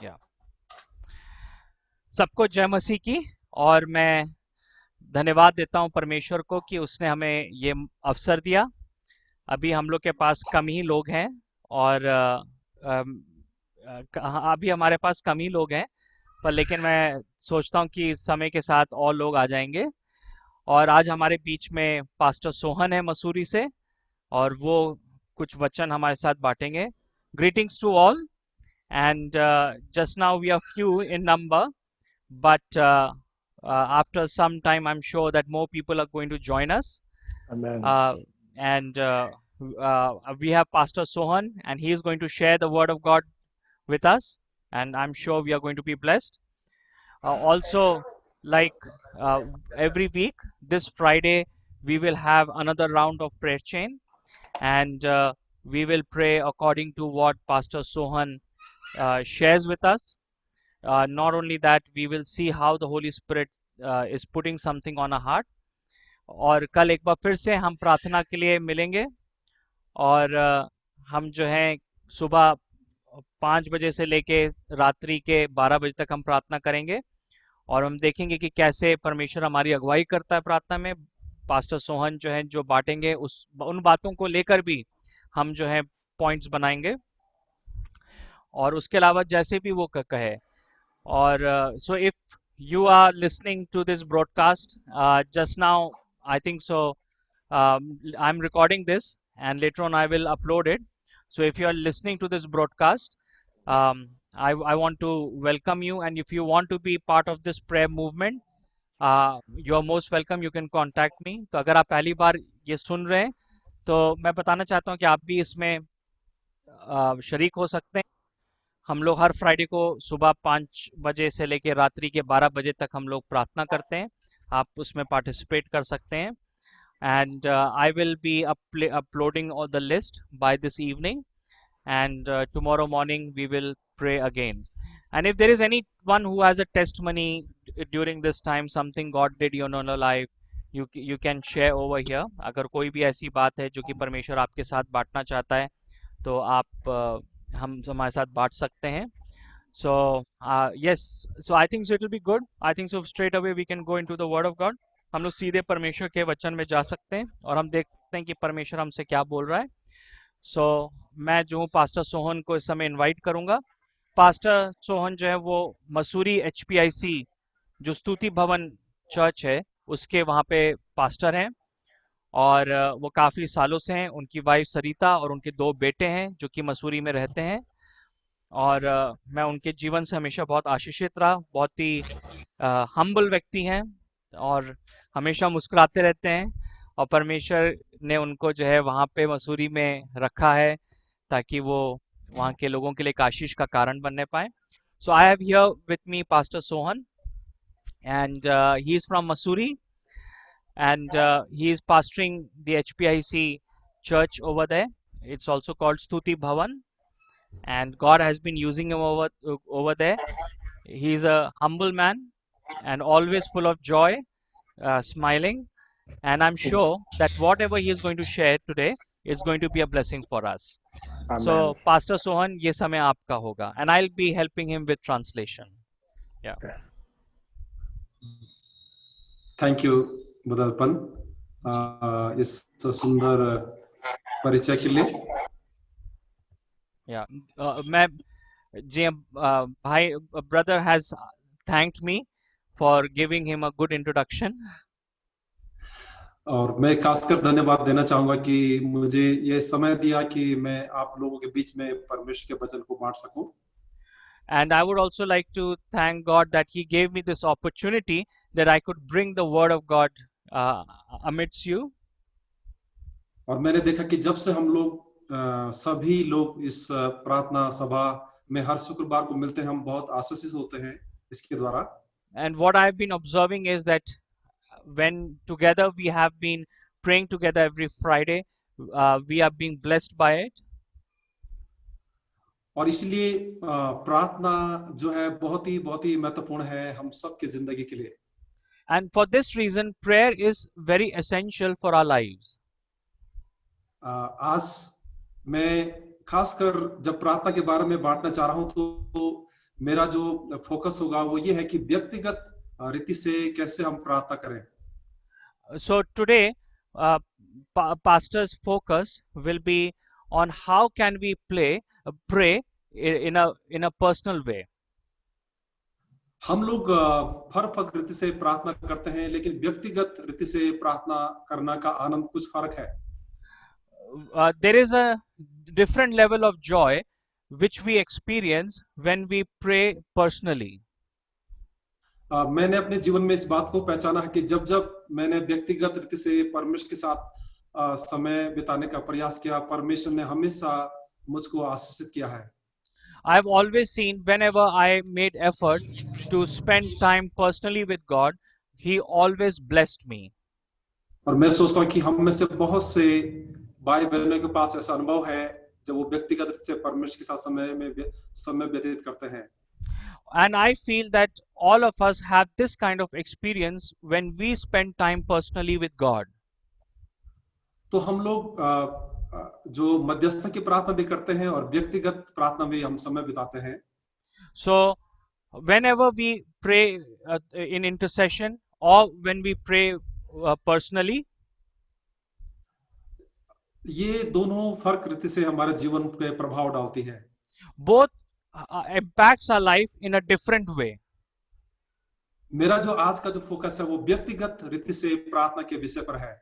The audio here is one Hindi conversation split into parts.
या सबको जय मसीह की। और मैं धन्यवाद देता हूं परमेश्वर को कि उसने हमें ये अवसर दिया। अभी हम लोग के पास कम ही लोग हैं और अभी हमारे पास कम ही लोग हैं, पर लेकिन मैं सोचता हूं कि समय के साथ और लोग आ जाएंगे। और आज हमारे बीच में पास्टर सोहन है मसूरी से, और वो कुछ वचन हमारे साथ बांटेंगे। Greetings to all, and just now we are few in number, but after some time I'm sure that more people are going to join us. Amen. uh, and we have Pastor Sohan, and he is going to share the word of God with us, and I'm sure we are going to be blessed. Also, like uh, every week, this Friday we will have another round of prayer chain, and we will pray according to what Pastor Sohan shares with us. Not only that, we will see how the Holy Spirit is putting something on our heart. और कल एक बार फिर से हम प्रार्थना के लिए मिलेंगे, और हम जो है सुबह 5 बजे से लेके रात्रि के 12 बजे तक हम प्रार्थना करेंगे, और हम देखेंगे कि कैसे परमेश्वर हमारी अगुवाई करता है प्रार्थना में। पास्टर सोहन जो है जो बांटेंगे उन बातों को लेकर भी हम जो है पॉइंट्स बनाएंगे, और उसके अलावा जैसे भी वो कहे। Or so if you are listening to this broadcast just now, I think so, I'm recording this and later on I will upload it. So if you are listening to this broadcast, I want to welcome you, and if you want to be part of this prayer movement, you are most welcome. You can contact me. तो अगर आप पहली बार ये सुन रहे हैं तो मैं बताना चाहता हूँ कि आप भी इसमें शरीक हो सकते हैं। हम लोग हर फ्राइडे को सुबह 5 बजे से लेकर रात्रि के 12 बजे तक हम लोग प्रार्थना करते हैं। आप उसमें पार्टिसिपेट कर सकते हैं, and I will be uploading all the list by this evening, and tomorrow morning we will pray again. And if there is anyone who has a testimony during this time, something God did in your life, you can share over here. अगर कोई भी ऐसी बात है जो कि परमेश्वर आपके साथ बांटना चाहता है तो आप हम हमारे साथ बांट सकते हैं। So yes, so I think so it will be good. I think so straight away we can go into the word of God. हम लोग सीधे परमेश्वर के वचन में जा सकते हैं और हम देखते हैं कि परमेश्वर हमसे क्या बोल रहा है। सो मैं जो हूँ पास्टर सोहन को इस समय इनवाइट करूंगा। पास्टर सोहन जो है वो मसूरी HPIC जो स्तुति भवन चर्च है उसके वहाँ पे पास्टर हैं, और वो काफ़ी सालों से हैं। उनकी वाइफ सरिता और उनके 2 बेटे हैं जो कि मसूरी में रहते हैं, और मैं उनके जीवन से हमेशा बहुत आशीषित रहा। बहुत ही हम्बल व्यक्ति हैं और हमेशा मुस्कुराते रहते हैं, और परमेश्वर ने उनको जो है वहाँ पे मसूरी में रखा है ताकि वो वहाँ के लोगों के लिए एक आशीष का कारण बनने पाए। So I have here with me pastor Sohan, and he is from Mussoorie, and he is pastoring the HPIC church over there. It's also called Stuti Bhavan, and God has been using him over there. He's a humble man and always full of joy, smiling, and I'm sure that whatever he is going to share today is going to be a blessing for us. Amen. So, Pastor Sohan, ये समय आपका होगा, and I'll be helping him with translation. Yeah. Thank you बुदलपन इस सुंदर परिचय के लिए। Yeah. मैं जी भाई brother has thanked me for giving him a good introduction. और मैं खासकर धन्यवाद देना चाहूंगा कि मुझे ये समय दिया कि मैं आप लोगों के बीच में परमेश्वर के वचन को बांट सकूं। And I would also like to thank God that he gave me this opportunity that I could bring the word of God amidst you. और मैंने देखा कि जब से हम लोग सभी लोग इस प्रार्थना सभा में हर शुक्रवार को मिलते हैं, हम बहुत आशीषित होते हैं इसके द्वारा। And what I've been observing is that when together we have been praying together every Friday, we are being blessed by it. और इसलिए प्रार्थना जो है बहुत ही महत्वपूर्ण है हम सबके जिंदगी के लिए। And for this reason, prayer is very essential for our lives. आज मैं खासकर जब प्रार्थना के बारे में बांटना चाह रहा हूं तो मेरा जो फोकस होगा वो ये है कि व्यक्तिगत रीति से कैसे हम प्रार्थना करें। So today, pastor's focus will be on how can we pray in a personal way. हम लोग फर्क रीति से प्रार्थना करते हैं, लेकिन व्यक्तिगत रीति से प्रार्थना करना का आनंद कुछ फर्क है। There is a different level of joy which we experience when we pray personally. मैंने अपने जीवन में इस बात को पहचाना है कि जब जब मैंने व्यक्तिगत रीति से परमेश्वर के साथ समय बिताने का प्रयास किया, परमेश्वर ने हमेशा मुझको आशीषित किया है। I've always seen whenever I made effort to spend time personally with God, He always blessed me. और मैं सोचता हूँ कि हम में से बहुत से भाई बहनों के पास ऐसा अनुभव है जब वो व्यक्तिगत रूप से परमेश्वर के साथ समय व्यतीत करते हैं। And I feel that all of us have this kind of experience when we spend time personally with God. तो हम लोग जो मध्यस्थ की प्रार्थना भी करते हैं और व्यक्तिगत प्रार्थना में हम समय बिताते हैं। So whenever we pray in intercession or when we pray personally, ये दोनों फर्क रीति से हमारे जीवन पे प्रभाव डालती है। both impacts our life in a different way. मेरा जो आज का जो फोकस है वो व्यक्तिगत रीति से प्रार्थना के विषय पर है।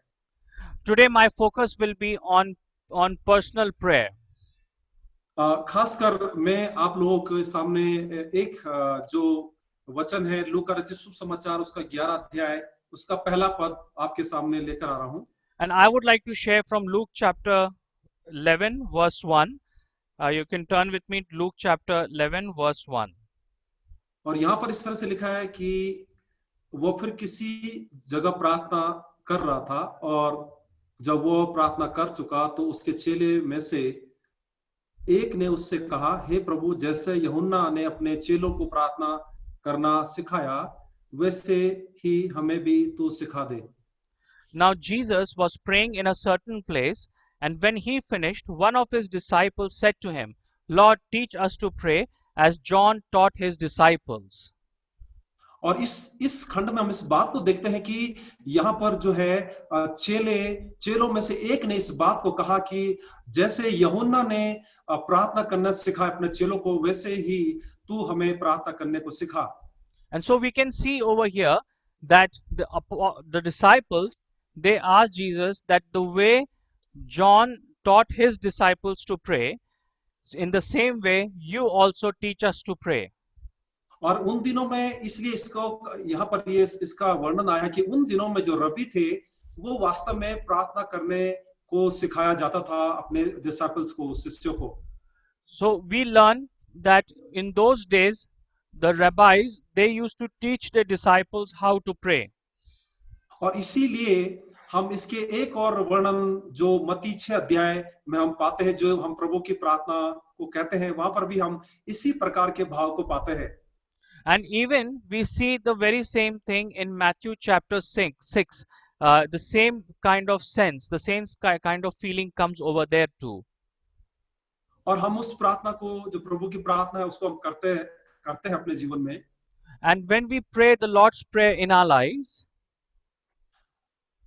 Today my focus will be on personal prayer. खासकर मैं आप लोगों के सामने एक जो वचन है लूका रचित शुभ समाचार उसका 11 अध्याय उसका पहला पद आपके सामने लेकर आ रहा हूं। And I would like to share from Luke chapter 11 verse 1. You can turn with me to Luke chapter 11 verse 1. और यहाँ पर इस तरह से लिखा है कि वो फिर किसी जगह प्रार्थना कर रहा था और जब वो प्रार्थना कर चुका तो उसके चेले में से एक ने उससे कहा, हे प्रभु, जैसे यूहन्ना ने अपने चेलों को प्रार्थना करना सिखाया वैसे ही हमें भी तू सिखा दे। Now Jesus was praying in a certain place, and when he finished, one of his disciples said to him, Lord, teach us to pray as John taught his disciples. और इस खंड में हम इस बात को देखते हैं कि यहाँ पर जो है चेलों में से एक ने इस बात को कहा कि जैसे यूहन्ना ने प्रार्थना करना सिखाया अपने चेलों को वैसे ही तू हमें प्रार्थना करने को सिखा। And so we can see over here that the disciples, they asked Jesus that the way John taught his disciples to pray, in the same way you also teach us to pray. और उन दिनों में इसलिए इसको यहाँ पर ये इसका वर्णन आया कि उन दिनों में जो रबी थे वो वास्तव में प्रार्थना करने को सिखाया जाता था अपने डिसाइपल्स को, शिष्यों को। So we learn that in those days the rabbis, they used to teach their disciples how to pray. और इसीलिए हम इसके एक और वर्णन जो मत्ती 6 अध्याय में हम पाते हैं, जो हम प्रभु की प्रार्थना को कहते हैं, वहां पर भी हम इसी प्रकार के भाव को पाते हैं। And even we see the very same thing in Matthew chapter 6. The same kind of sense, the same kind of feeling comes over there too. और हम उस प्रार्थना को, जो प्रभु की प्रार्थना है, उसको हम करते हैं अपने जीवन में। And when we pray the Lord's Prayer in our lives,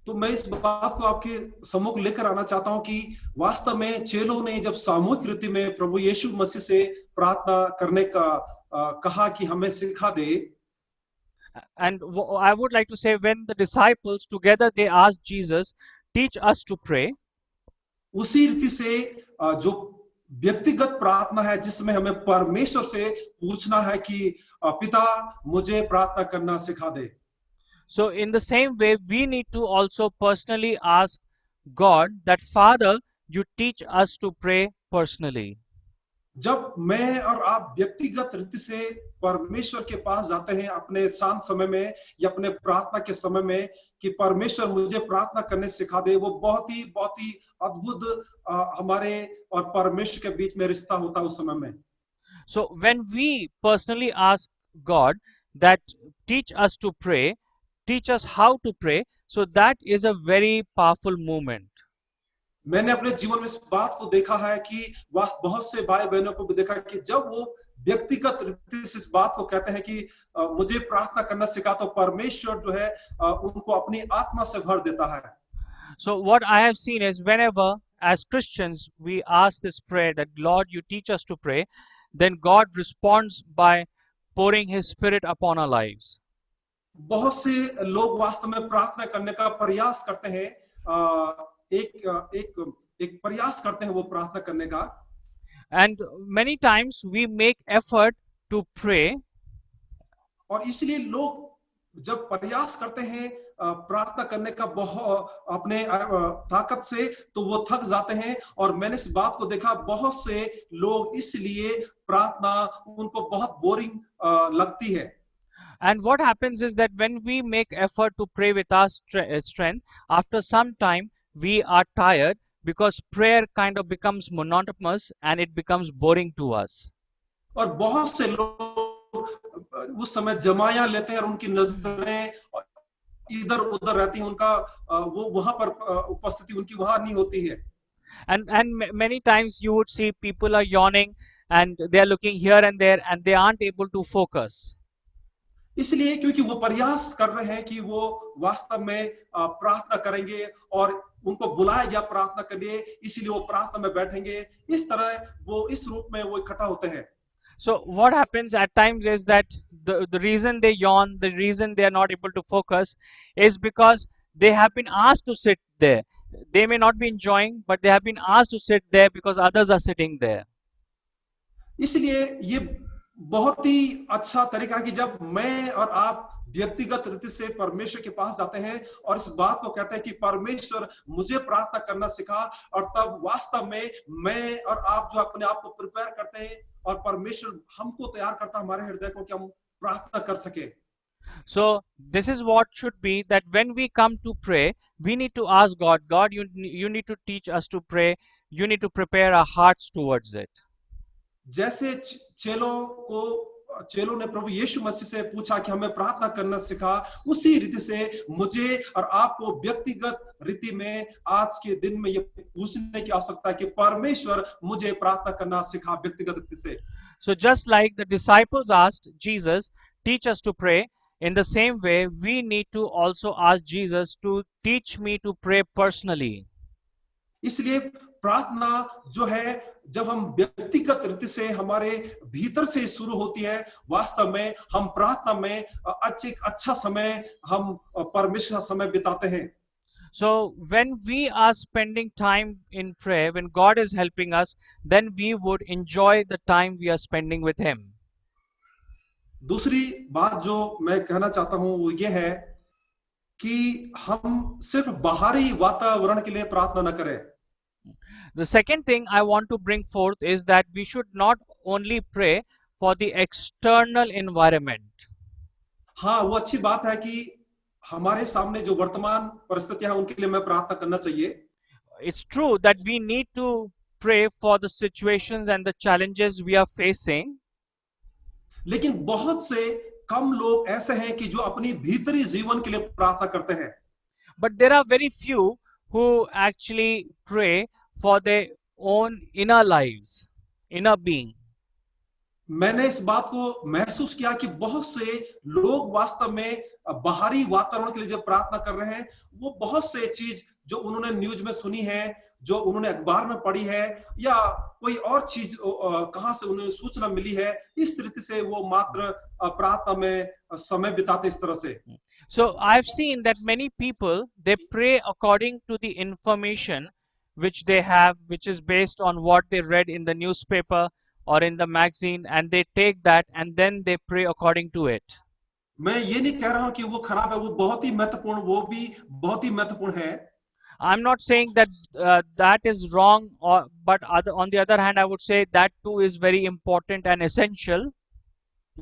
तो मैं इस बात को आपके सम्मुख लेकर आना चाहता हूं कि वास्तव में चेलों ने जब सामूहिक रीति में प्रभु यीशु मसीह से प्रार्थना करने का कहा कि हमें सिखा दे, and I would like to say when the disciples together they asked Jesus, teach us to pray, उसी रीति से जो व्यक्तिगत प्रार्थना है जिसमें हमें परमेश्वर से पूछना है कि पिता मुझे प्रार्थना करना सिखा दे। So in the same way we need to also personally ask God that Father, you teach us to pray personally. जब मैं और आप व्यक्तिगत रीति से परमेश्वर के पास जाते हैं अपने शांत समय में या अपने प्रार्थना के समय में कि परमेश्वर मुझे प्रार्थना करने सिखा दे, वो बहुत ही अद्भुत हमारे और परमेश्वर के बीच में रिश्ता होता है उस समय में। So when we personally ask God that teach us to pray, teach us how to pray, so that is a very powerful movement. मैंने अपने जीवन में इस बात को देखा है कि बहुत से भाई बहनों को भी देखा कि जब वो व्यक्तिगत रीति से इस बात को कहते हैं कि मुझे प्रार्थना करना सिखा, तो परमेश्वर जो है उनको अपनी आत्मा से भर देता है। So what I have seen is whenever as Christians we ask this prayer that Lord you teach us to pray, then God responds by pouring his spirit upon our lives. बहुत से लोग वास्तव में प्रार्थना करने का प्रयास करते हैं, एक एक प्रयास करते हैं वो प्रार्थना करने का, And many times we make effort to pray, और इसलिए लोग जब प्रयास करते हैं प्रार्थना करने का बहुत अपने ताकत से, तो वो थक जाते हैं। और मैंने इस बात को देखा, बहुत से लोग इसलिए प्रार्थना उनको बहुत बोरिंग लगती है। and what happens is that when we make effort to pray with our strength, after some time we are tired because prayer kind of becomes monotonous and it becomes boring to us. और बहुत से लोग उस समय जमाया लेते हैं और उनकी नजरें इधर उधर रहती हैं, उनका वो वहां पर उपस्थिति उनकी वहां नहीं होती है। And many times you would see people are yawning and they are looking here and there and they aren't able to focus. इसलिए क्योंकि वो प्रयास कर रहे हैं कि वो वास्तव में प्रार्थना करेंगे, और उनको बुलाया गया प्रार्थना के लिए, इसीलिए वो प्रार्थना में बैठेंगे। इस तरह वो इस रूप में वो इकट्ठा होते हैं। So what happens at times is that the reason they yawn, the reason they are not able to focus is because they have been asked to sit there. They may not be enjoying, but they have been asked to sit there because others are sitting there. इसलिए ये बहुत ही अच्छा तरीका है कि जब मैं और आप व्यक्तिगत रीति से परमेश्वर के पास जाते हैं और इस बात को कहते हैं कि परमेश्वर मुझे प्रार्थना करना सिखा, और तब वास्तव में मैं और आप जो अपने आप को प्रिपेयर करते हैं और परमेश्वर हमको तैयार करता है हमारे हृदय को कि हम प्रार्थना कर सके। So this is what should be, that when we come to pray, we need to ask God, God, you need to teach us to pray. You need to prepare our hearts towards it. जैसे चेलों ने प्रभु यीशु मसीह से पूछा कि हमें प्रार्थना करना सिखा, उसी रीति से मुझे और आपको व्यक्तिगत रीति में आज के दिन में ये पूछने की आवश्यकता है कि परमेश्वर मुझे प्रार्थना करना सिखा व्यक्तिगत रीति से। So just like the disciples asked Jesus, teach us to pray, in the same way we need to also ask Jesus to teach me to pray personally. इसलिए प्रार्थना जो है, जब हम व्यक्तिगत रीति से हमारे भीतर से शुरू होती है, वास्तव में हम प्रार्थना में अच्छा समय हम परमेश्वर का समय बिताते हैं। So when we are spending time in prayer, when God is helping us, then we would enjoy the time we are spending with him. दूसरी बात जो मैं कहना चाहता हूं वो ये है कि हम सिर्फ बाहरी वातावरण के लिए प्रार्थना न करें। The second thing I want to bring forth is that we should not only pray for the external environment. हाँ, वो अच्छी बात है कि हमारे सामने जो वर्तमान परिस्थितियां हैं उनके लिए मैं प्रार्थना करना चाहिए। It's true that we need to pray for the situations and the challenges we are facing. लेकिन बहुत से कम लोग ऐसे हैं कि जो अपनी भीतरी जीवन के लिए प्रार्थना करते हैं। But there are very few who actually pray for their own inner lives, inner being. मैंने इस बात को महसूस किया कि बहुत से लोग वास्तव में बाहरी वातावरण के लिए जब प्रार्थना कर रहे हैं, वो बहुत से चीज जो उन्होंने न्यूज में सुनी है, जो उन्होंने अखबार में पढ़ी है, या कोई और चीज कहां से उन्हें सूचना मिली है, इस रीति से वो मात्र प्रार्थना में समय बिताते इस तरह से। So I've seen that many people, they pray according to the information which they have, which is based on what they read in the newspaper or in the magazine, and they take that and then they pray according to it. मैं ये नहीं कह रहा हूं कि वो खराब है, वो बहुत ही महत्वपूर्ण, वो भी बहुत ही महत्वपूर्ण है। I'm not saying that that is wrong, but on the other hand, I would say that too is very important and essential.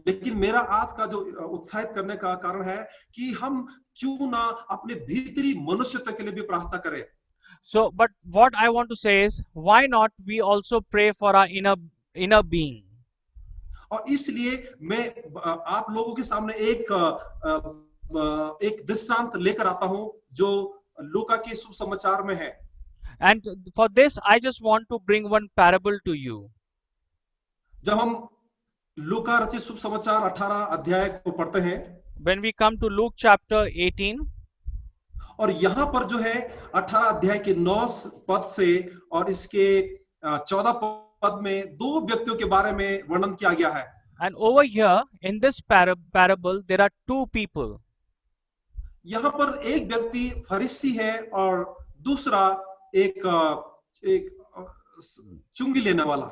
लेकिन मेरा आज का जो उत्साहित करने का कारण है कि हम क्यों ना अपने भीतरी मनुष्यत्व के लिए भी प्रार्थना करें। So, but what I want to say is, why not we also pray for our inner being? और इसलिए मैं आप लोगों के सामने एक दृष्टांत लेकर आता हूं जो लूका के सुसमाचार में है। And for this, I just want to bring one parable to you. जब हम लूका रचित शुभ समाचार 18 अध्याय को पढ़ते हैं। When we come to Luke chapter 18, और यहां पर जो है 18 अध्याय के 9 पद से और इसके 14 पद में दो व्यक्तियों के बारे में वर्णन किया गया है। and over here in this parable, there are two people. यहां पर एक व्यक्ति फरीसी है और दूसरा एक चुंगी लेने वाला।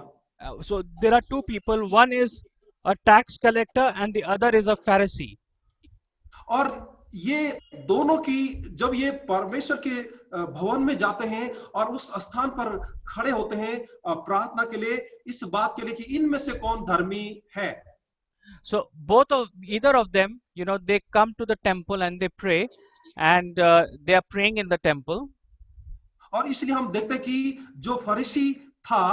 So there are two people. One is a tax collector and the other is a Pharisee. और ये दोनों की जब ये परमेश्वर के भवन में जाते हैं और उस स्थान पर खड़े होते हैं प्रार्थना के लिए, इस बात के लिए कि इनमें से कौन धर्मी है। So either of them, they come to the temple and they pray, and they are praying in the temple. और इसलिए हम देखते हैं कि जो फरीसी था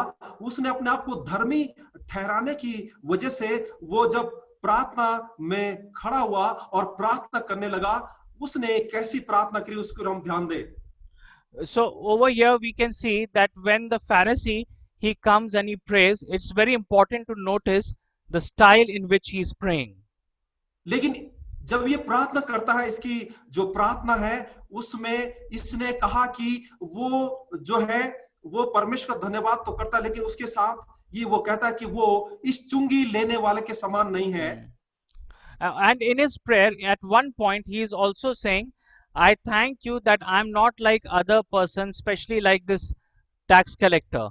उसने अपने आप को धर्मी ठहराने की वजह से वो जब प्रार्थना में खड़ा हुआ और प्रार्थना करने लगा, उसने कैसी प्रार्थना करी उसको हम ध्यान दें। So over here we can see that when the Pharisee he comes and he prays, it's very important to notice the style in which he is praying. लेकिन जब ये प्रार्थना करता है, इसकी जो प्रार्थना है उसमें इसने कहा कि वो जो है वो परमेश्वर का धन्यवाद तो करता है, लेकिन उसके साथ ये वो कहता है कि वो इस चुंगी लेने वाले के समान नहीं है। And in his prayer at one point he is also saying, I thank you that I'm not like other persons, especially like this tax collector.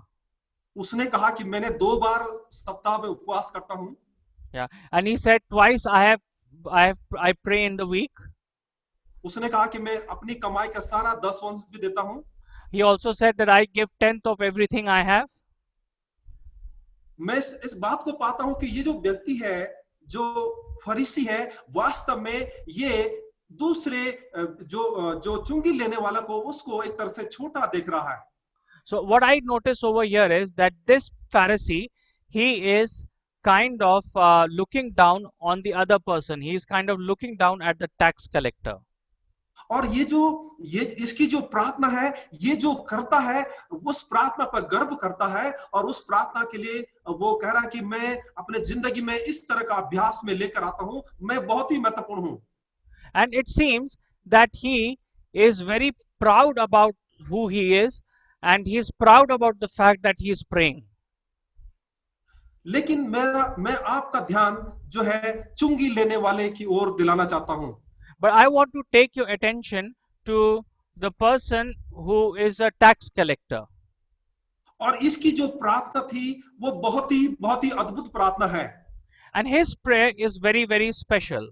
उसने कहा कि मैंने 2 बार सप्ताह में उपवास करता हूं। Yeah, and he said twice I pray in the week. उसने कहा कि मैं अपनी कमाई का सारा 10% भी देता हूं। He also said that I give 10th of everything I have. मैं इस बात को पाता हूं कि ये जो व्यक्ति है, जो फरीसी है, वास्तव में ये दूसरे जो चुंगी लेने वाला को उसको एक तरह से छोटा देख रहा है। So what I notice over here is that this Pharisee, he is kind of looking down on the other person. He is kind of looking down at the tax collector. और ये इसकी जो प्रार्थना है, ये जो करता है, उस प्रार्थना पर गर्व करता है और उस प्रार्थना के लिए वो कह रहा है कि मैं अपने जिंदगी में इस तरह का अभ्यास में लेकर आता हूं, मैं बहुत ही महत्वपूर्ण हूं। And it seems that he is very proud about who he is, and he is proud about the fact that he is praying. लेकिन मैं आपका ध्यान जो है चुंगी लेने वाले की ओर दिलाना चाहता हूं। But I want to take your attention to the person who is a tax collector. और इसकी जो प्रार्थना थी वो बहुत ही अद्भुत प्रार्थना है। And his prayer is very, very special.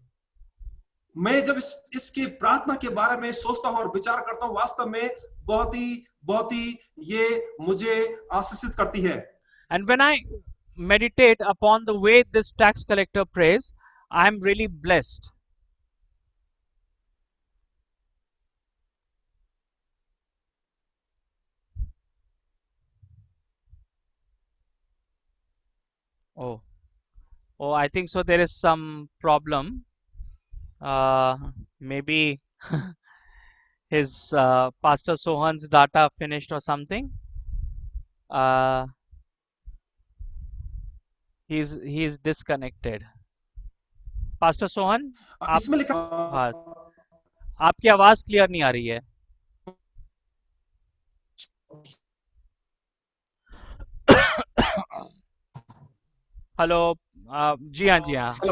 मैं जब इसकी प्रार्थना के बारे में सोचता हूं और विचार करता हूं, वास्तव में बहुत ही ये मुझे आशीषित करती है। And when I meditate upon the way this tax collector prays, I am really blessed. Oh, I think so. There is some problem. Maybe his Pastor Sohan's data finished or something. He's disconnected. Pastor Sohan, इसमें लिखा हाँ, आपकी आवाज क्लियर नहीं आ रही है। हेलो, जी हाँ,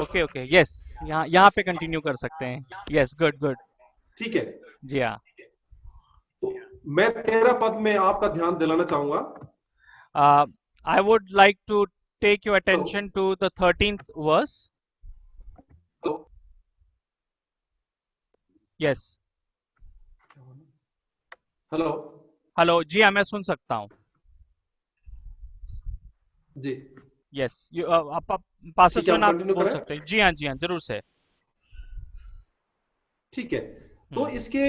ओके, यस, यहाँ पे कंटिन्यू कर सकते हैं। यस, गुड, ठीक है जी हाँ। मैं 13 पद में आपका ध्यान दिलाना चाहूंगा। I would like to take your attention to the 13th verse. Yes, hello, जी हाँ, मैं सुन सकता हूँ जी। यस, आप पास्टर सोहन आप बोल करें? सकते हैं। जी हाँ, जरूर से। ठीक है, तो इसके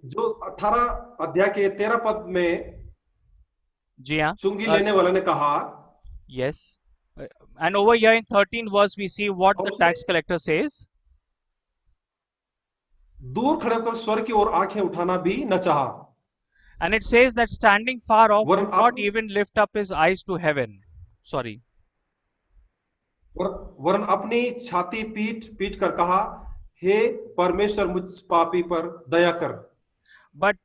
जो 18 अध्याय के 13 पद में जी हाँ, चुंगी लेने वाले ने कहा, yes, and over here in 13 verse we see what the tax collector says. दूर खड़े होकर स्वर्ग की ओर आंखें उठाना भी न चाहा। And it says that standing far off वरन would not even lift up his eyes to heaven. Sorry. वरन अपनी छाती पीट पीट कर कहा, हे परमेश्वर, मुझ पापी पर दया कर। But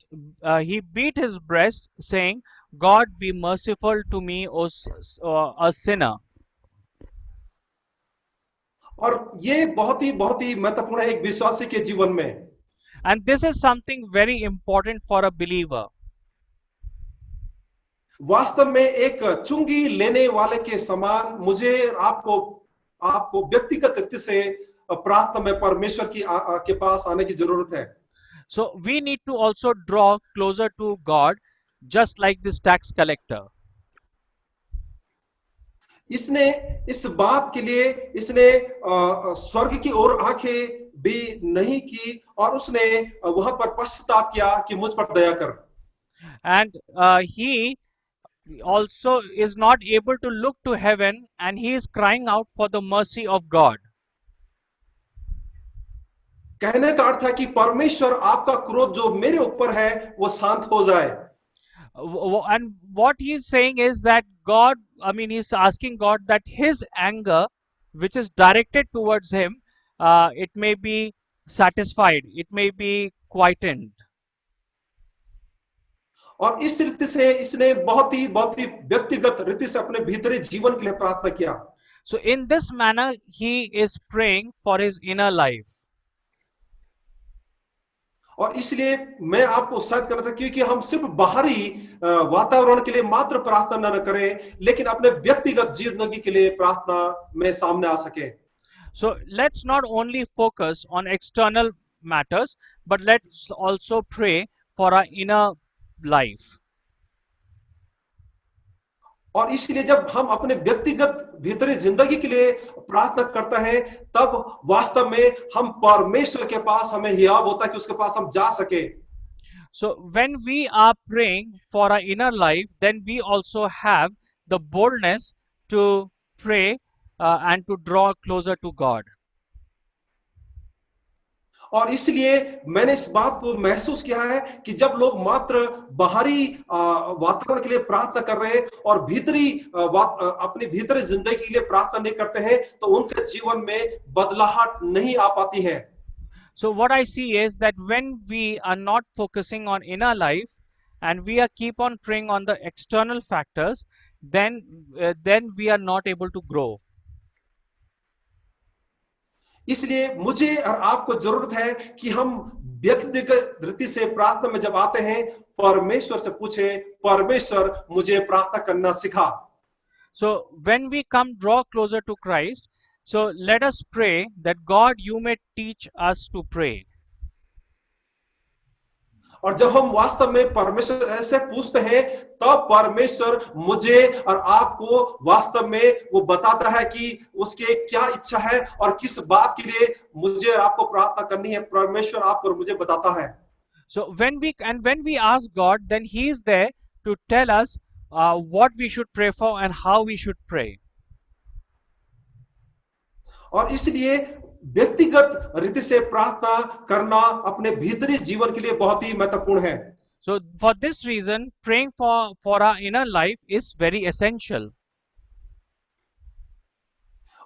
he beat his breast, saying, God be merciful to me, a sinner. और ये बहुत ही महत्वपूर्ण है एक विश्वासी के जीवन में। And this is something very important for a believer. वास्तव में एक चुंगी लेने वाले के समान मुझे आपको आपको व्यक्तिगत रीति से प्रार्थना में परमेश्वर के पास आने की जरूरत है। So we need to also draw closer to God, just like this tax collector. इसने इस बात के लिए इसने स्वर्ग की ओर आंखें भी नहीं की और उसने वहां पर पश्चाताप किया कि मुझ पर दया कर। And he also is not able to look to heaven, and he is crying out for the mercy of God. कहने का अर्थ है कि परमेश्वर, आपका क्रोध जो मेरे ऊपर है वो शांत हो जाए। And what he's saying is that God, I mean, he's asking God that his anger, which is directed towards him, it may be satisfied, it may be quietened. और इस रीति से इसने बहुत ही व्यक्तिगत रीति से अपने भीतरी जीवन के लिए प्रार्थना किया। So in this manner, he is praying for his inner life. और इसलिए मैं आपको उत्साहित करना था, क्योंकि हम सिर्फ बाहरी वातावरण के लिए मात्र प्रार्थना न करें, लेकिन अपने व्यक्तिगत जिंदगी के लिए प्रार्थना में सामने आ सके। So let's not only focus on external matters, but let's also pray for our inner life. और इसलिए जब हम अपने व्यक्तिगत भीतरी जिंदगी के लिए प्रार्थना करते हैं, तब वास्तव में हम परमेश्वर के पास, हमें हियाव होता है कि उसके पास हम जा सके। So when we are praying for our inner life, then we also have the boldness to pray and to draw closer to God. और इसलिए मैंने इस बात को महसूस किया है कि जब लोग मात्र बाहरी वातावरण के लिए प्रार्थना कर रहे हैं और अपनी भीतरी जिंदगी के लिए प्रार्थना नहीं करते हैं, तो उनके जीवन में बदलाहट नहीं आ पाती है। So what I see is that when we are not focusing on inner life and we are keep on praying on the external factors, then we are not able to grow. इसलिए मुझे और आपको जरूरत है कि हम व्यक्तिगत रीति से प्रार्थना में जब आते हैं, परमेश्वर से पूछे, परमेश्वर मुझे प्रार्थना करना सिखा। So when we come draw closer to Christ, so let us pray that God, you may teach us to pray. और जब हम वास्तव में परमेश्वर ऐसे पूछते हैं, तब परमेश्वर मुझे और आपको वास्तव में वो बताता है कि उसके क्या इच्छा है और किस बात के लिए मुझे और आपको प्रार्थना करनी है। परमेश्वर आपको और मुझे बताता है। So when we ask God, then He is there to tell us what we should pray for and how we should pray. और इसलिए व्यक्तिगत रीति से प्रार्थना करना अपने भीतरी जीवन के लिए बहुत ही महत्वपूर्ण है। So for this reason, praying for our inner life is very essential.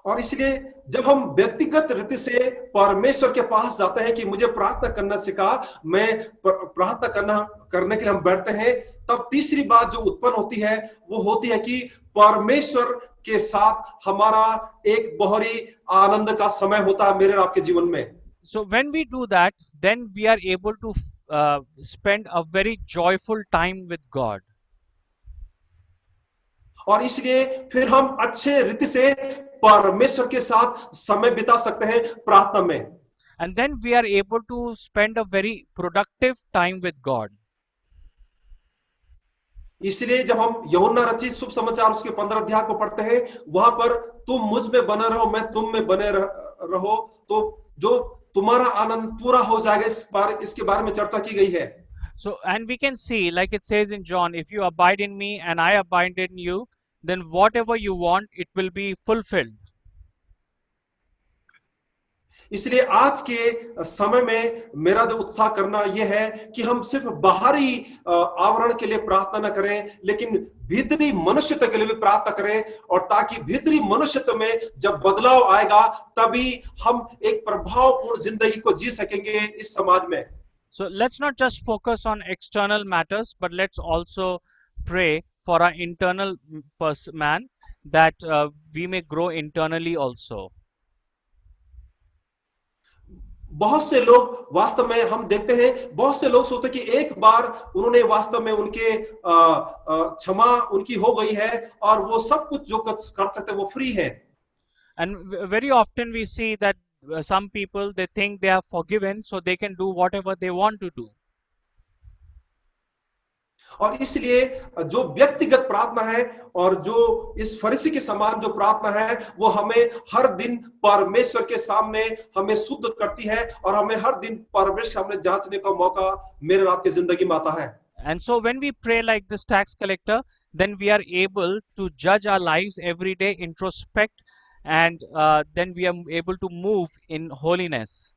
और इसलिए जब हम व्यक्तिगत रीति से परमेश्वर के पास जाते हैं कि मुझे प्रार्थना करना सिखा, मैं प्रार्थना करने के लिए हम बैठते हैं, तब तीसरी बात जो उत्पन्न होती है वो होती है कि परमेश्वर के साथ हमारा एक बहुत ही आनंद का समय होता है मेरे और आपके जीवन में। So when we do that, then we are able to spend a very joyful time with God. और इसलिए फिर हम अच्छे रीति से परमेश्वर के साथ समय बिता सकते हैं प्रार्थना में। And then we are able to spend a very productive time with God. इसलिए जब हम यूहन्ना रचित शुभ समाचार उसके 15 अध्याय को पढ़ते हैं, वहां पर तुम मुझ में बने रहो, मैं तुम में बने रहो, तो जो तुम्हारा आनंद पूरा हो जाएगा, इसके बारे में चर्चा की गई है। So and we can see, like it says in John, if you abide in me and I abide in you, then whatever you want, it will be fulfilled. इसलिए आज के समय में मेरा जो उत्साह करना यह है कि हम सिर्फ बाहरी आवरण के लिए प्रार्थना न करें, लेकिन भीतरी मनुष्यत्व के लिए भी प्रार्थना करें, और ताकि भीतरी मनुष्यत्व में जब बदलाव आएगा तभी हम एक प्रभावपूर्ण जिंदगी को जी सकेंगे इस समाज में। So let's not just focus on external matters, but let's also pray for our internal man, that we may grow internally also. बहुत से लोग वास्तव में हम देखते हैं, बहुत से लोग सोचते हैं कि एक बार उन्होंने वास्तव में उनके क्षमा उनकी हो गई है और वो सब कुछ जो कर सकते हैं वो फ्री है। And very often we see that some people, they think they are forgiven, so they can do whatever they want to do. और इसलिए जो व्यक्तिगत प्रार्थना है और जो इस फरीसी के समान जो प्रार्थना है, वो हमें हर दिन परमेश्वर के सामने हमें शुद्ध करती है और हमें हर दिन परमेश्वर के सामने जांचने का मौका मेरे और आपकी जिंदगी में आता है। And so when we pray like this tax collector, then we are able to judge our lives every day, introspect, and then we are able to move in holiness.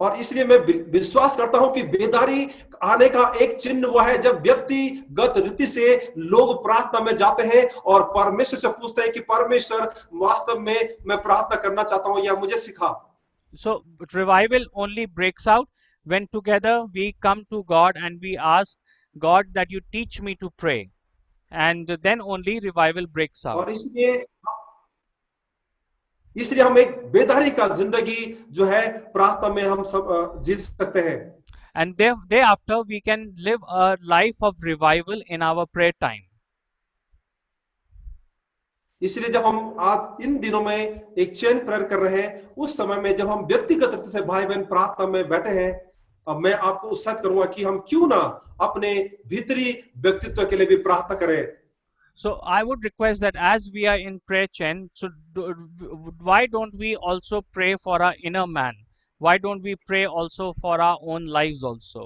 और इसलिए मैं विश्वास करता हूं कि बेदारी आने का एक चिन्ह वह है जब व्यक्तिगत रीति से लोग प्रार्थना में जाते हैं और परमेश्वर से पूछते हैं कि परमेश्वर वास्तव में मैं प्रार्थना करना चाहता हूं या मुझे सिखा। So revival only breaks out when together we come to God and we ask God that you teach me to pray, and then only revival breaks out. और इसलिए हम एक बेदारी का जिंदगी जो है प्रार्थना में हम सब जी सकते हैं। And thereafter we can live a life of revival in our prayer time. इसलिए जब हम आज इन दिनों में एक चैन प्रेयर कर रहे हैं, उस समय में जब हम व्यक्तिगत रूप से भाई बहन प्रार्थना में बैठे हैं, अब मैं आपको उत्साहित करूंगा कि हम क्यों ना अपने भीतरी व्यक्तित्व के लिए भी प्रार्थना करें। So I would request that as we are in prayer chain, so why don't we also pray for our inner man? Why don't we pray also for our own lives also?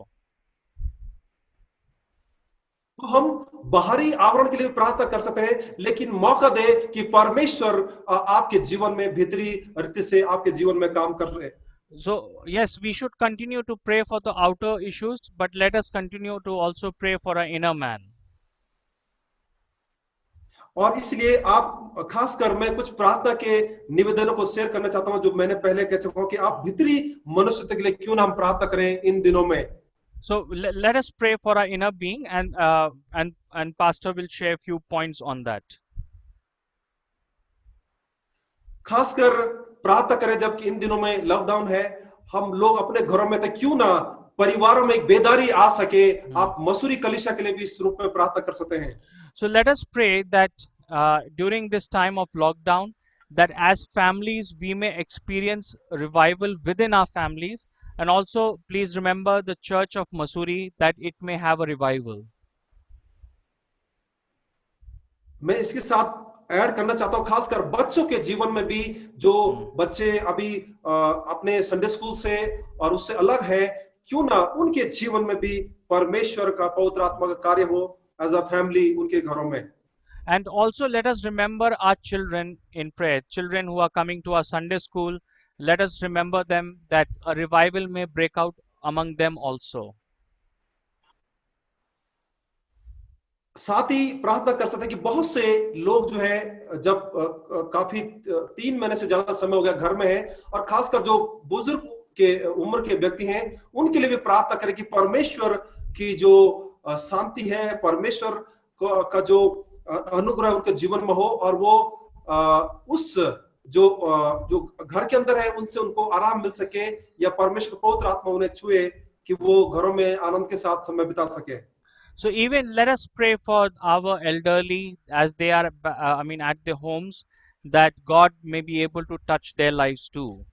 तो हम बाहरी आवरण के लिए प्रार्थना कर सकते हैं, लेकिन मौका दे कि परमेश्वर आपके जीवन में भीतरी रीति से आपके जीवन में काम कर रहे हैं। So yes, we should continue to pray for the outer issues, but let us continue to also pray for our inner man. और इसलिए आप खासकर मैं कुछ प्रार्थना के निवेदनों को शेयर करना चाहता हूं जो मैंने पहले कह चुका हूं कि आप भीतरी मनुष्यत्व के लिए क्यों ना हम प्रार्थना करें इन दिनों में। So let us pray for our inner being, and Pastor will share a few points on that. खासकर प्रार्थना करें जबकि इन दिनों में लॉकडाउन है, हम लोग अपने घरों में, तो क्यों ना परिवारों में एक बेदारी आ सके। आप मसूरी कलीसिया के लिए भी इस रूप में प्रार्थना कर सकते हैं। So let us pray that during this time of lockdown, that as families we may experience revival within our families, and also please remember the Church of Mussoorie, that it may have a revival. मैं इसके साथ ऐड करना चाहता हूं खासकर बच्चों के जीवन में भी, जो बच्चे अभी अपने संडे स्कूल से और उससे अलग है, क्यों ना उनके जीवन में भी परमेश्वर का पवित्र आत्मा का कार्य हो as a family उनके घरों में। And also let us remember our children in prayer, children who are coming to our Sunday school. Let us remember them, that a revival may break out among them also. साथ ही प्रार्थना कर सकते हैं कि बहुत से लोग जो है, जब काफी 3 महीने से ज्यादा समय हो गया घर में है, और खासकर जो बुजुर्ग के उम्र के व्यक्ति हैं, उनके लिए भी प्रार्थना करें कि परमेश्वर की जो शांति है, परमेश्वर का जो अनुग्रह उनके जीवन में हो, और वो उस जो घर के अंदर है उनसे उनको आराम मिल सके, या परमेश्वर पवित्र आत्मा उन्हें छुए कि वो घरों में आनंद के साथ समय बिता सके। So even let us pray for our elderly as they are, at their homes, that God may be able to touch their lives too.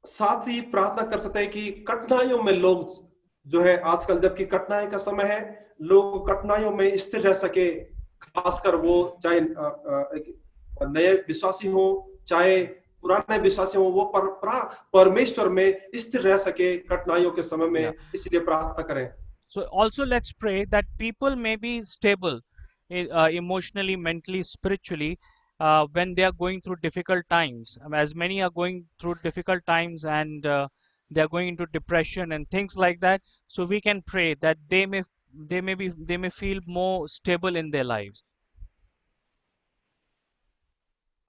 साथ ही प्रार्थना कर सकते हैं कि कठिनाइयों में लोग जो है, आजकल जबकि कठिनाई का समय है, लोग कठिनाइयों में स्थिर रह सके, खासकर वो चाहे नए विश्वासी हो चाहे पुराने विश्वासी हो, वो परमेश्वर में स्थिर रह सके कठिनाइयों के समय में। इसलिए प्रार्थना करें। So also let's pray that people may be stable emotionally, mentally, spiritually, when they are going through difficult times. As many are going through difficult times, and they are going into depression and things like that. So we can pray that they may feel more stable in their lives.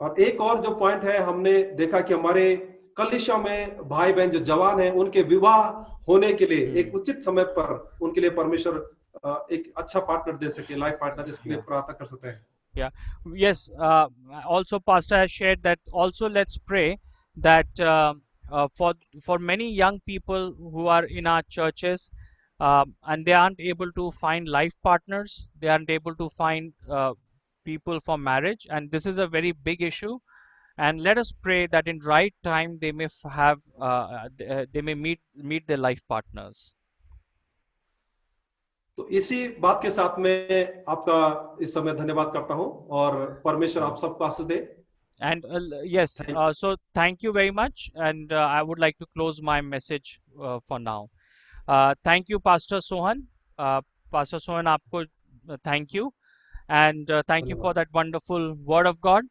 और एक और जो पॉइंट है, हमने देखा कि हमारे कलीसिया में भाई बहन जो जवान हैं, उनके विवाह होने के लिए एक Hmm. उचित समय पर उनके लिए परमेश्वर एक अच्छा पार्टनर दे सके, लाइफ पार्टनर, इसके लिए Yeah. प्रार्थना कर सकते हैं। Yeah. Yes. Also, Pastor has shared that. Also, let's pray that for many young people who are in our churches, and they aren't able to find life partners, they aren't able to find people for marriage, and this is a very big issue. And let us pray that in right time they may have they may meet their life partners. तो इसी बात के साथ में आपका इस समय धन्यवाद करता हूं, और परमेश्वर आप सबको आशीष दे। And yes, thank so thank you very much, and I would like to close my message for now. Thank you, Pastor Sohan. Pastor Sohan, आपको thank you, and thank you for धन्यवाद। that wonderful word of God,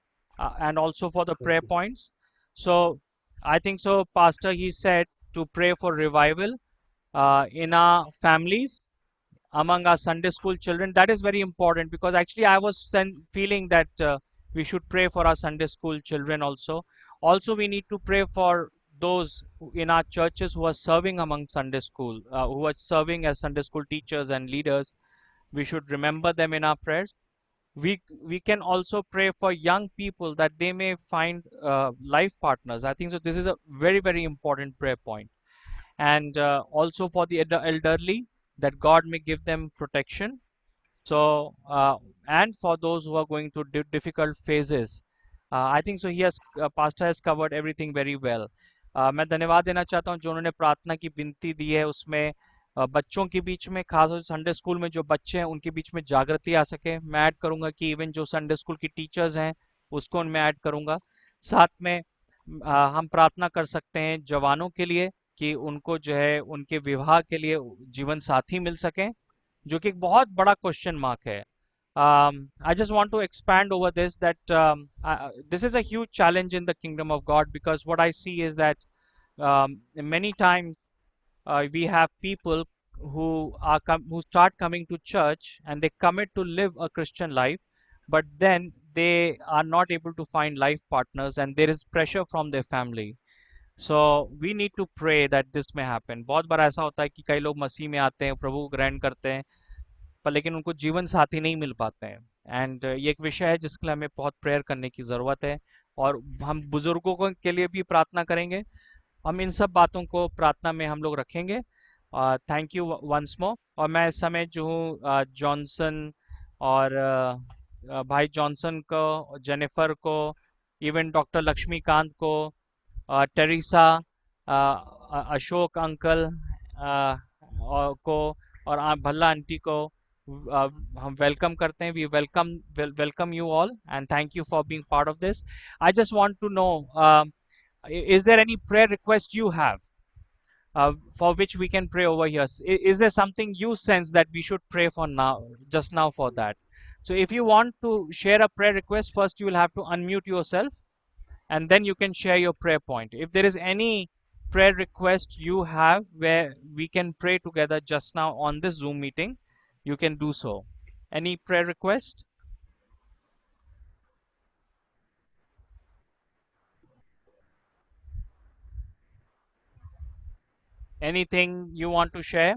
and also for the thank prayer you. points. So I think so, Pastor, he said to pray for revival in our families, among our Sunday school children. That is very important, because actually I was feeling that we should pray for our Sunday school children also. Also, we need to pray for those in our churches who are serving among Sunday school, who are serving as Sunday school teachers and leaders. We should remember them in our prayers. We can also pray for young people that they may find life partners. I think so. This is a very important prayer point. And also for the elderly, that God may give them protection. So and for those who are going through difficult phases, I think so he has pastor has covered everything very well. मैं धन्यवाद देना चाहता हूँ जो उन्होंने प्रार्थना की विनती दी है, उसमें बच्चों के बीच में, खासतौर से संडे स्कूल में जो बच्चे हैं उनके बीच में जागृति आ सके। मैं ऐड करूंगा कि इवन जो संडे स्कूल की टीचर्स हैं उसको उनमें ऐड करूंगा। साथ में हम प्रार्थना कर सकते हैं जवानों के लिए कि उनको जो है उनके विवाह के लिए जीवन साथी मिल सके, जो कि एक बहुत बड़ा क्वेश्चन मार्क है। I just want to expand over this, that this is a huge challenge in the kingdom of God, because what I see is that many times we have people who who start coming to church and they commit to live a Christian life, but then they are not able to find life partners and there is pressure from their family. So we need to pray that this may happen. बहुत बार ऐसा होता है कि कई लोग मसीह में आते हैं, प्रभु ग्रहण करते हैं, पर लेकिन उनको जीवन साथी नहीं मिल पाते हैं। एंड ये एक विषय है जिसके लिए हमें बहुत प्रेयर करने की ज़रूरत है, और हम बुजुर्गों के लिए भी प्रार्थना करेंगे। हम इन सब बातों को प्रार्थना में हम लोग रखेंगे। Thank you once more. और मैं इस समय जो हूँ जॉनसन और भाई जॉनसन को, जेनिफर को, इवन डॉक्टर लक्ष्मीकांत को, टेरिसा, अशोक अंकल को, और आप भल्ला आंटी को हम वेलकम करते हैं। We welcome you all and thank you for being part of this. I just want to know, is there any prayer request you have for which we can pray over here? Is there something you sense that we should pray for now, just now for that? So if you want to share a prayer request, first you will have to unmute yourself and then you can share your prayer point. If there is any prayer request you have where we can pray together just now on this Zoom meeting, you can do so. Any prayer request? Anything you want to share?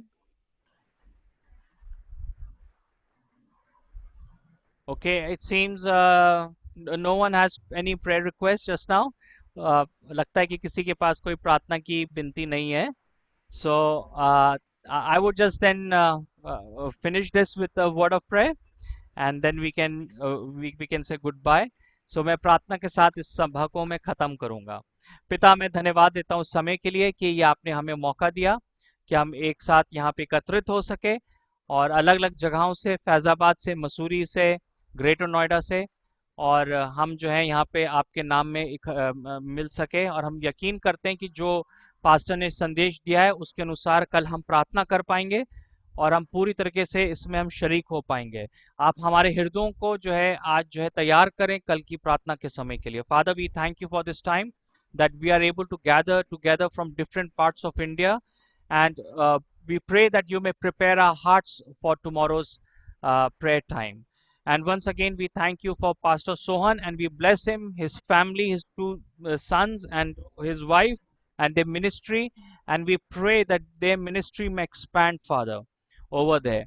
Okay, it seems no one has any prayer request just now. लगता है कि किसी के पास कोई प्रार्थना की विनती नहीं है. So I would just then finish this with a word of prayer, and then we can say goodbye. So मैं प्रार्थना के साथ इस सभा को मैं खत्म करूंगा। पिता, मैं धन्यवाद देता हूँ उस समय के लिए कि ये आपने हमें मौका दिया कि हम एक साथ यहाँ पे एकत्रित हो सके, और अलग अलग जगहों से, फैजाबाद से, मसूरी से, ग्रेटर नोएडा से, और हम जो है यहाँ पे आपके नाम में मिल सके। और हम यकीन करते हैं कि जो पास्टर ने संदेश दिया है उसके अनुसार कल हम प्रार्थना कर पाएंगे, और हम पूरी तरीके से इसमें हम शरीक हो पाएंगे। आप हमारे हृदयों को जो है आज जो है तैयार करें कल की प्रार्थना के समय के लिए। Father, we thank you for this time that we are able to gather together from different parts of India, and we pray that you may prepare our hearts for tomorrow's prayer time. And once again, we thank you for Pastor Sohan, and we bless him, his family, his two sons, and his wife, and their ministry. And we pray that their ministry may expand, Father, over there.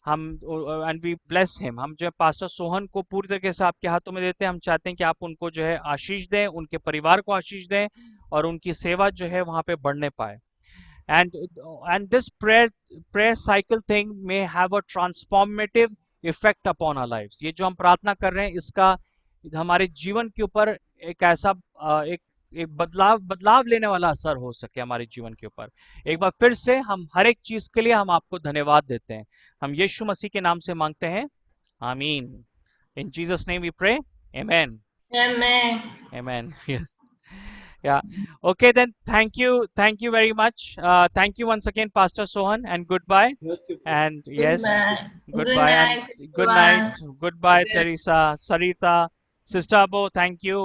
हम एंड वी ब्लेस हिम, हम जो है पास्टर सोहन को पूरी तरीके से आपके हाथों में देते हैं। हम चाहते हैं कि आप उनको जो है आशीष दें, उनके परिवार को आशीष दें, और उनकी सेवा जो है वहां पे बढ़ने पाए। and and this prayer cycle thing may have a transformative effect upon our lives। ये जो हम प्रार्थना कर रहे हैं इसका हमारे जीवन के ऊपर एक ऐसा एक एक बदलाव लेने वाला असर हो सके हमारे जीवन के ऊपर। एक बार फिर से हम हर एक चीज के लिए हम आपको धन्यवाद देते हैं। हम यीशु मसीह के नाम से मांगते हैं, आमीन। In Jesus name we pray, amen. Amen. Amen। Yes। Yeah, okay then, thank you very much, thank you once again Pastor Sohan, and goodbye, and yes, Goodbye. Good goodbye, and night, good night, everyone. goodbye Teresa, Sarita, Sister Abo, thank you,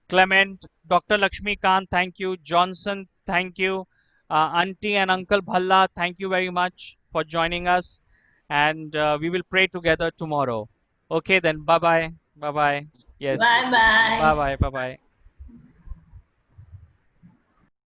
Clement, Dr. Lakshmi Kant, thank you, Johnson, thank you, Auntie and Uncle Bhalla, thank you very much for joining us, and we will pray together tomorrow। Okay then, bye bye, bye bye, yes, Bye bye. bye bye, bye bye।